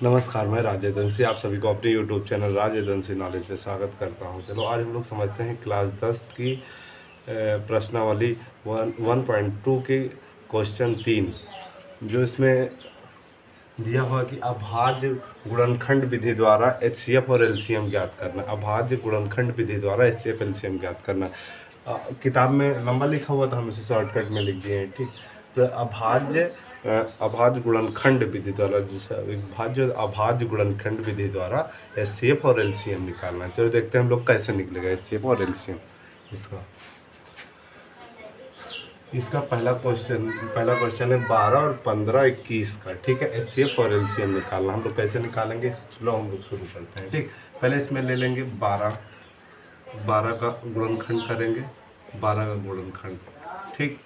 नमस्कार, मैं राजेश आप सभी को अपने यूट्यूब चैनल राजेश नॉलेज में स्वागत करता हूं। चलो आज हम लोग समझते हैं क्लास 10 की प्रश्नावली 1.2 की क्वेश्चन 3, जो इसमें दिया हुआ कि अभाज्य गुणनखंड विधि द्वारा एचसीएफ और एलसीएम ज्ञात करना। अभाज्य गुणनखंड विधि द्वारा एचसीएफ एलसीएम ज्ञात करना। किताब में लंबा लिखा हुआ था, हम इसे शॉर्टकट में लिख दिए हैं। ठीक, तो अभाज्य गुणनखंड विधि द्वारा अभाज्य गुणनखंड विधि द्वारा एचसीएफ और एलसीएम निकालना। चलो देखते हैं हम लोग कैसे निकलेगा एचसीएफ और एलसीएम। इसका पहला क्वेश्चन है 12 और 15 21 का। ठीक है, एचसीएफ और एलसीएम निकालना। हम लोग कैसे निकालेंगे, चलो हम लोग शुरू करते हैं। ठीक, पहले इसमें ले लेंगे 12 का गुणनखंड करेंगे, 12 का गुणनखंड। ठीक,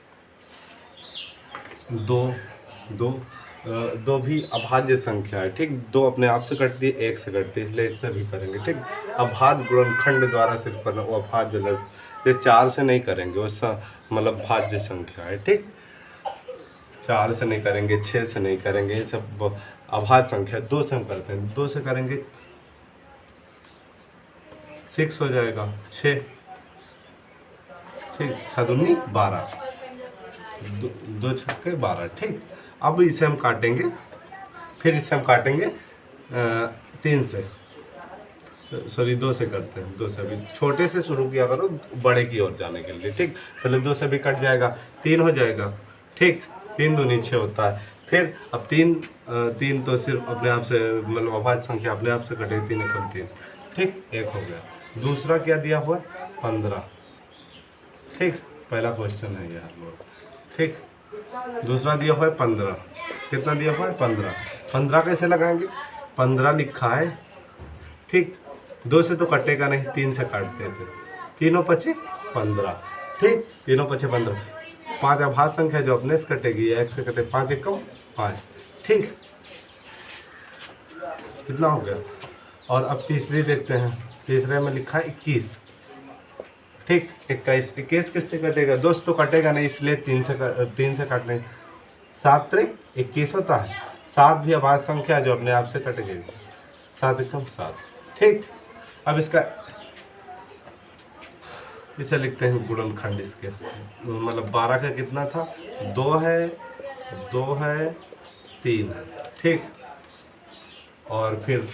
दो भी अभाज्य संख्या है। ठीक, दो अपने आप से कटती है, एक से कटती है, इसलिए इससे भी करेंगे। ठीक, अभाज्य गुणनखंड द्वारा सिर्फ करना, वो अभाज्य ये 4 से नहीं करेंगे, वो मतलब भाज्य संख्या है। ठीक, 4 से नहीं करेंगे, 6 से नहीं करेंगे, ये सब अभाज्य संख्या। 2 से हम करते हैं, 2 से करेंगे 6 हो जाएगा, 6। ठीक, 6 दूनी 12, 2 छक्के 12। ठीक, अब इसे हम काटेंगे, फिर इससे हम काटेंगे 3 से, सॉरी 2 से करते हैं। 2 से अभी छोटे से शुरू किया करो बड़े की ओर जाने के लिए। ठीक, पहले 2 से भी कट जाएगा, 3 हो जाएगा। ठीक, 3 दूनी 6 होता है। फिर अब 3 तो सिर्फ अपने आप से, मतलब अभाज्य संख्या अपने आप से कटेगी, 3 एकम 3। ठीक, 1 हो गया। दूसरा क्या दिया हुआ है, 15। ठीक, पहला क्वेश्चन है यार लोग। ठीक, दूसरा दिया हुआ है 15। कितना दिया हुआ है, 15। 15 कैसे लगाएंगे, 15 लिखा है। ठीक, 2 से तो कटेगा नहीं, 3 से काटते हैं। 3 × 5 = 15। ठीक, 3 × 5 = 15। 5 अभाज्य संख्या जो अपने से कटेगी, 1 से कटे, 5 × 1 = 5। ठीक, कितना हो गया। और अब तीसरी देखते हैं, तीसरे में लिखा है 21। ठीक, 21 किससे कटेगा, 2 से तो कटेगा नहीं, इसलिए 3 से काटने। 7 × 3 = 21 होता है। 7 भी अभाज्य संख्या जो अपने आप से कटेगी, 7 × 7। ठीक, अब इसे लिखते हैं गुणनखंड इसके, मतलब 12 का कितना था, 2 है, 3 है। ठीक, और फिर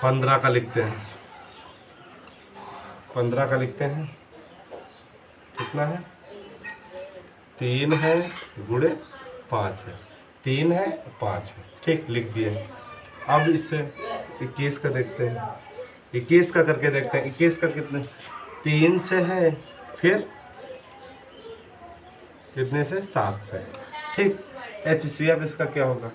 15 का लिखते हैं, 15 का लिखते हैं, कितना है, 3 है × 5 है, 3 है 5 है। ठीक, लिख दिए। अब इससे 21 का देखते हैं, 21 का करके देखते हैं। 21 का कितने, 3 से है, फिर कितने से, 7 से। ठीक, एचसीएफ इसका क्या होगा,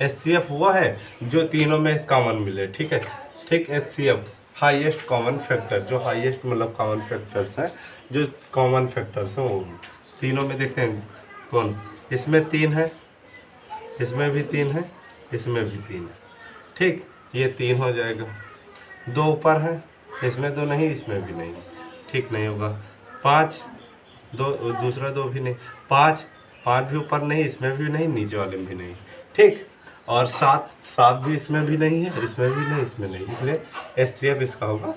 एचसीएफ वो है जो तीनों में कॉमन मिले। ठीक है, ठीक, एचसीएफ हाईएस्ट कॉमन फैक्टर, जो हाईएस्ट मतलब कॉमन फैक्टर्स हैं, जो कॉमन फैक्टर्स हैं वो तीनों में देखते हैं कौन। इसमें 3 है, इसमें भी 3 है, इसमें भी 3 है। ठीक, ये 3 हो जाएगा। 2 ऊपर है, इसमें 2 नहीं, इसमें भी नहीं। ठीक, नहीं होगा। 5, 2 दूसरा 2 भी नहीं। 5 भी ऊपर नहीं, इसमें भी नहीं, नीचे वाले में भी नहीं। ठीक, और 7 भी इसमें भी नहीं है, इसमें भी नहीं, इसमें नहीं, इसलिए एचसीएफ इसका होगा,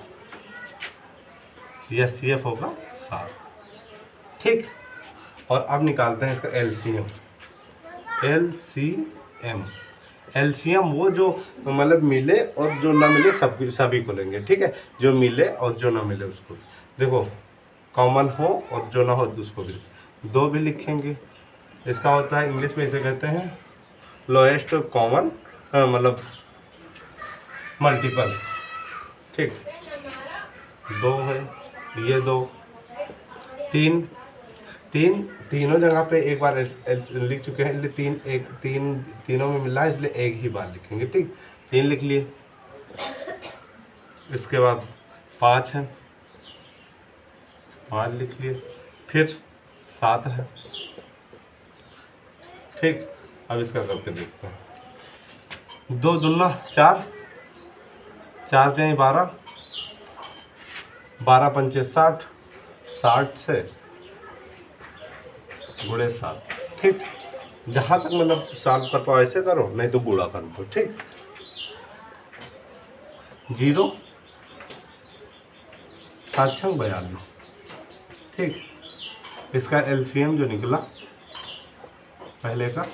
एचसीएफ होगा 7। ठीक, और अब निकालते हैं इसका एलसीएम। एलसीएम वो जो मतलब मिले और जो ना मिले सभी को लेंगे। ठीक है, जो मिले और जो ना मिले उसको, देखो कॉमन हो और जो ना हो उसको भी 2 भी लिखेंगे। इसका होता है, इंग्लिश में इसे कहते हैं लोएस्ट कॉमन मतलब मल्टीपल। ठीक, 2 है, ये 2, 3 तीनों जगह पे एक बार लिख चुके हैं, इसलिए तीनों में मिला है, इसलिए एक ही बार लिखेंगे। ठीक, 3 लिख लिए। इसके बाद 5 है, 5 लिख लिए, फिर 7 है। ठीक, अब इसका करके देखते हैं। 2 दूना 4, 4 × 12, 12 पंचे 60, 60 से गुणे 7। ठीक, जहाँ तक मतलब सॉल्व कर पाओ ऐसे करो, नहीं तो गुणा कर दो। ठीक, 0 7 6 42। ठीक, इसका एलसीएम जो निकला, पहले का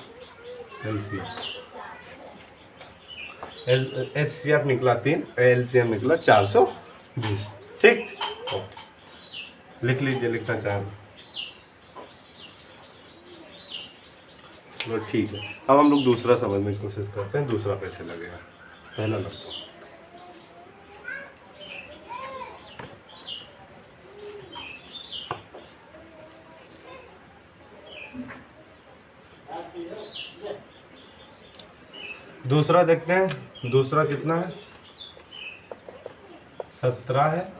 एलसीएम एचसीएफ निकला 3, एलसीएम निकला 420। ठीक, ओके, लिख लीजिए, लिखना चाहें। चलो ठीक है, अब हम लोग दूसरा समझने की कोशिश करते हैं, दूसरा कैसे लगेगा। पहला लगता है दूसरा, देखते हैं दूसरा कितना है। 17 है,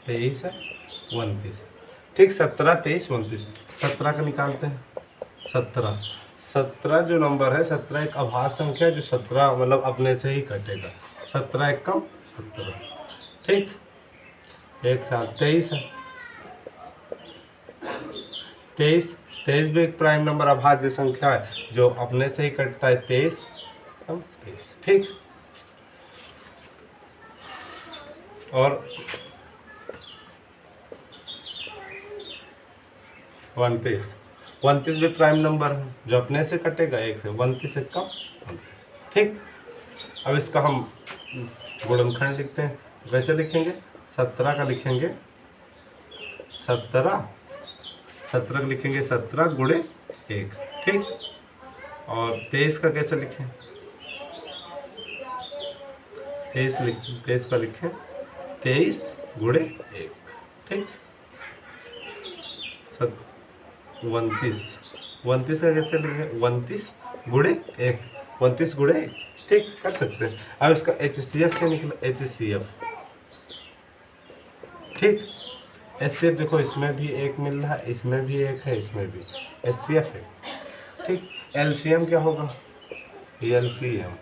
23 है, 29। ठीक, 17 23 29, 17 का निकालते हैं। 17 जो नंबर है, 17 एक अभाज्य संख्या है जो 17 मतलब अपने से ही कटेगा। 17 एक कम 17। ठीक, एक साथ 23 है। 23 भी एक प्राइम नंबर अभाज्य संख्या है जो अपने से ही कटता है। 23 कम 23। ठीक, और 29 भी प्राइम नंबर है जो अपने से कटेगा 1 से। 29 एक कम 29। ठीक, अब इसका हम गुणनखंड लिखते हैं। तो कैसे लिखेंगे? 17 का लिखेंगे 17 का लिखेंगे 17 गुणे 1। ठीक, और 23 का कैसे लिखें? 23 का लिखें 23 गुणे 1। ठीक, 29 का कैसे लिखें? 29 गुणे 1, 29 गुणे 1। ठीक, कर सकते हैं। अब इसका HCF क्या निकला? HCF। ठीक, HCF देखो, इसमें भी 1 मिल रहा है, इसमें भी 1 है, इसमें भी HCF है। ठीक, LCM क्या होगा? LCM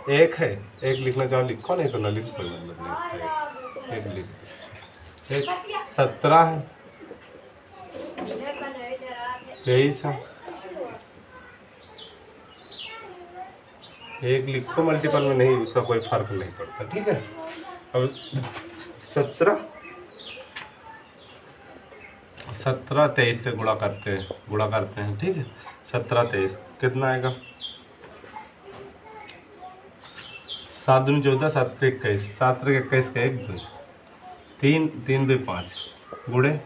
1 है, 1 लिखना चाहो लिखो, नहीं तो ना लिखो, कोई मतलब नहीं इसका। एक लिख दो। एक 17 है, 23 है, 1 लिखो, मल्टीपल में नहीं, उसका कोई फर्क नहीं पड़ता। ठीक है, अब 17 23 से गुणा करते हैं। ठीक है, 17 23 कितना आएगा? 7 दूनी 14, 7 21, 7 21 का 1 2 3 3 2 5 गुणे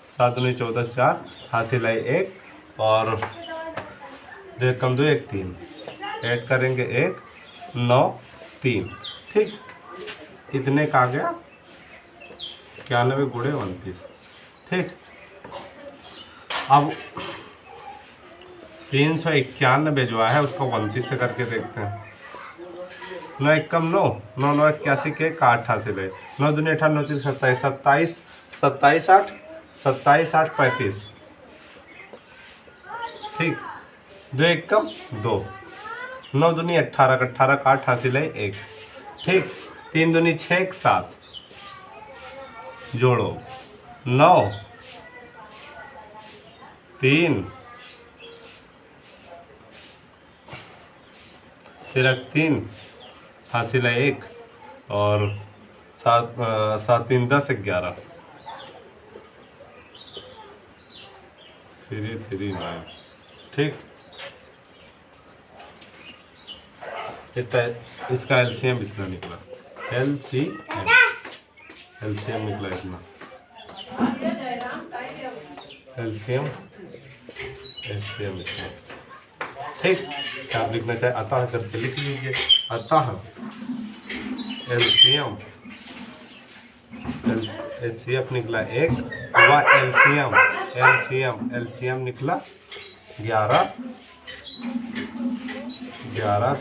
7 दूनी 14 4, हासिल आई 1, और 2 कम 2 1 3, ऐड करेंगे 1 9 3। ठीक, इतने का आ गया 91 गुणे 29। ठीक, अब 391 जो है उसको 29 से करके देखते हैं। 9 1 कम 9, 9 9 81 के 8 हासिल है। 9 दूनी 18, 9 3 27, 27 8 27 8 35। ठीक, 2 1 कम 2, 9 दूनी 18 का 18 का 8 हासिल है 1। ठीक, 3 दूनी 6 7, जोड़ो 9 3 फिर 3 हासिल है 1, और 7 3 10 11 3 3 9। ठीक, इतना इसका एलसीएम इतना निकला। एलसीएम निकला इतना। एलसीएम इतना। ठीक, आप लिखना चाहे अतः करके लिख लीजिए। अतः एलसीएम HCF निकला 1, व एलसीएम निकला 11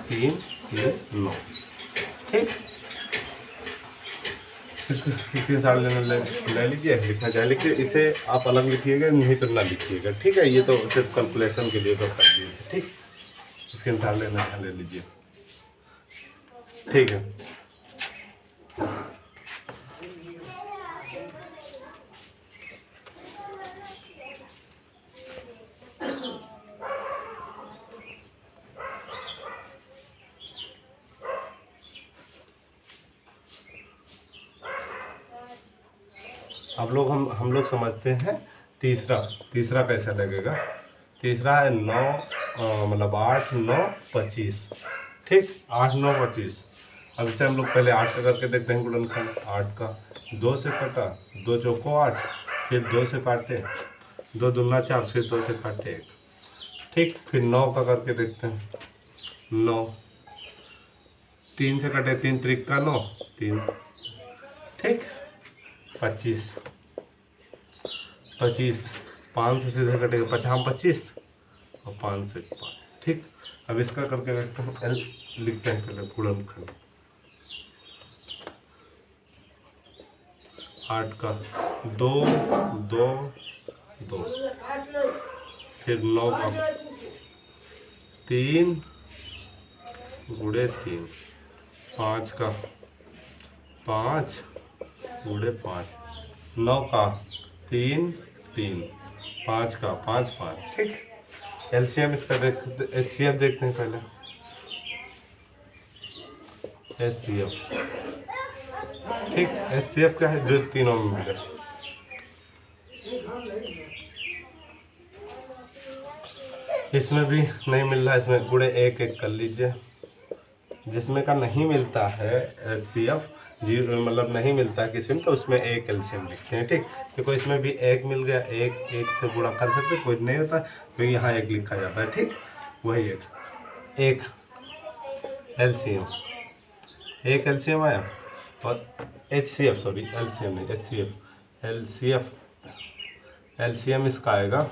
3 3 9। ठीक, इसके साथ ले लीजिए, लिखना चाहे लिखिए, इसे आप अलग लिखिएगा, नहीं तो ना लिखिएगा। ठीक है, ये तो सिर्फ कैलकुलेशन के लिए तो कर दीजिए। ठीक, इसके साथ ले लीजिए। ठीक है। अब लोग हम लोग समझते हैं तीसरा कैसा लगेगा। तीसरा है 9 मतलब 8 9 25, ठीक, 8 9 25। अब इसे हम लोग पहले 8 का करके देखते हैं गुणनखंड। 8 का 2 से कटा, 2 चौको 8, फिर 2 से काटे, 2 दूना 4, फिर 2 से काटे 1, ठीक। फिर 9 का करके देखते हैं। 9 3 से कटे, 3 त्रिक का 9, 3, ठीक। 25 5 से सीधे कटेगा 50 25 और 5 से 5, ठीक। अब इसका करके देखते हैं। एल लिखते हैं पहले गुणनखंड। 8 का 2 2 2, फिर 9 का 3 गुणे 3, 5 का 5 गुणे 5, 9 का 3 3, 5 का 5 5, ठीक। एलसीएम इसका एचसीएफ देखते हैं पहले। एचसीएफ, ठीक। एचसीएफ क्या है, जो तीनों में मिले। इसमें भी नहीं मिल रहा, इसमें गुणे 1 1 कर लीजिए। जिसमें का नहीं मिलता है एचसीएफ, जी मतलब नहीं मिलता है किसी में, तो उसमें 1 एलसीएम लिखते हैं, ठीक। देखो इसमें भी 1 मिल गया, 1 से गुणा कर सकते, कोई नहीं होता तो यहाँ 1 लिखा जाता है, ठीक। वही 1 एलसीएम, 1 एलसीएम आया। और एचसीएफ, सॉरी एलसीएम नहीं, एचसीएफ एलसीएम इसका आएगा,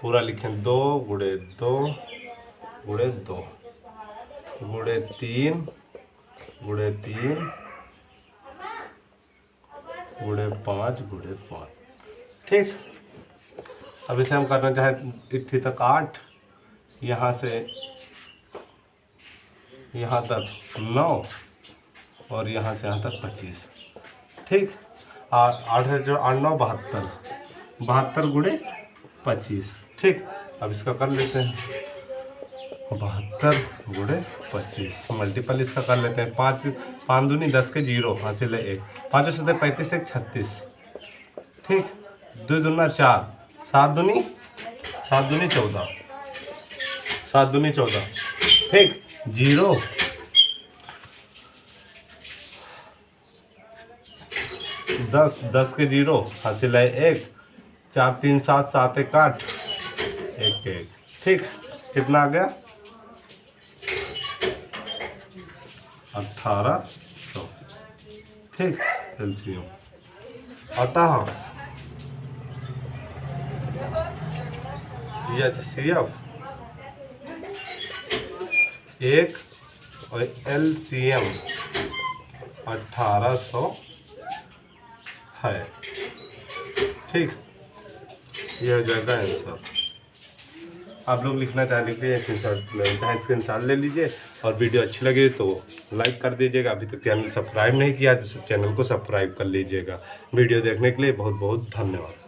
पूरा लिखें 2 गुणे 2 गुणे 2 गुणे 3 गुणे 3 गुणे 5 गुणे 5, ठीक। अब इसे हम करना चाहें इट्ठी तक 8, यहाँ से यहाँ तक 9 और यहाँ से यहाँ तक 25, ठीक। 8 है जो 8 9 72, 72 गुणे 25, ठीक। अब इसका कर लेते हैं 72 गुणे 25, मल्टीपल इसका कर लेते हैं। 5 दूनी 10 के 0, हासिल है 1, 5 से 35 1 36, ठीक। 2 दूना 4, 7 दूनी 14, 7 दूनी 14, ठीक। 0 10 के 0, हासिल है 1, 4 3 7 7 1 8 1 1, ठीक। कितना आ गया 1800, ठीक। एलसीएम आता है एचसीएफ 1 और एलसीएम 1800 है, ठीक। ये हो जाएगा आंसर। आप लोग लिखना चाहे लिख लीजिए, स्क्रीनशॉट ले लीजिए। और वीडियो अच्छी लगे तो लाइक कर दीजिएगा। अभी तक चैनल सब्सक्राइब नहीं किया तो चैनल को सब्सक्राइब कर लीजिएगा। वीडियो देखने के लिए बहुत बहुत धन्यवाद।